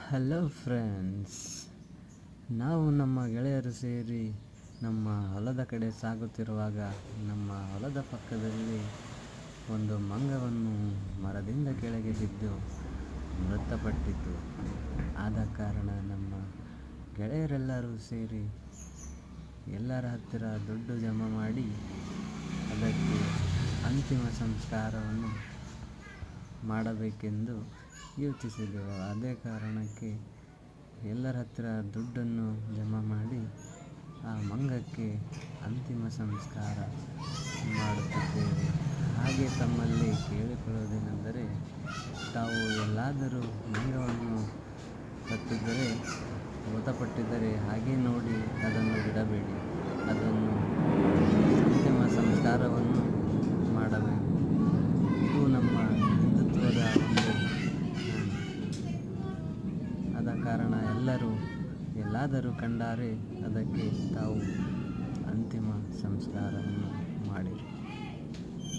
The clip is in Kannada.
ಹಲೋ ಫ್ರೆಂಡ್ಸ್, ನಾವು ನಮ್ಮ ಗೆಳೆಯರು ಸೇರಿ ನಮ್ಮ ಹೊಲದ ಕಡೆ ಸಾಗುತ್ತಿರುವಾಗ ನಮ್ಮ ಹೊಲದ ಪಕ್ಕದಲ್ಲಿ ಒಂದು ಮಂಗವನ್ನು ಮರದಿಂದ ಕೆಳಗೆ ಬಿದ್ದು ಮೃತಪಟ್ಟಿತು. ಆದ ಕಾರಣ ನಮ್ಮ ಗೆಳೆಯರೆಲ್ಲರೂ ಸೇರಿ ಎಲ್ಲರ ಹತ್ತಿರ ದುಡ್ಡು ಜಮಾ ಮಾಡಿ ಅದಕ್ಕೆ ಅಂತಿಮ ಸಂಸ್ಕಾರವನ್ನು ಮಾಡಬೇಕೆಂದು ಯೋಚಿಸಿದೆವು. ಅದೇ ಕಾರಣಕ್ಕೆ ಎಲ್ಲರ ಹತ್ತಿರ ದುಡ್ಡನ್ನು ಜಮಾ ಮಾಡಿ ಆ ಮಂಗಕ್ಕೆ ಅಂತಿಮ ಸಂಸ್ಕಾರ ಮಾಡುತ್ತಿದ್ದೇವೆ. ಹಾಗೆ ತಮ್ಮಲ್ಲಿ ಕೇಳಿಕೊಳ್ಳುವುದೇನೆಂದರೆ, ತಾವು ಎಲ್ಲಾದರೂ ಮಂಗವನ್ನು ಸತ್ತಿದ್ದರೆ, ಮೃತಪಟ್ಟಿದ್ದರೆ ಹಾಗೆ ನೋಡಿ ಅದನ್ನು ಬಿಡಬೇಡಿ, ಅದನ್ನು ಅಂತಿಮ ಸಂಸ್ಕಾರವನ್ನು ಮಾಡಬೇಕು. ಇದು ನಮ್ಮ ಹಿಂದುತ್ವದ ಒಂದು ಆದ ಕಾರಣ ಎಲ್ಲರೂ ಎಲ್ಲಾದರೂ ಕಂಡರೆ ಅದಕ್ಕೆ ತಾವು ಅಂತಿಮ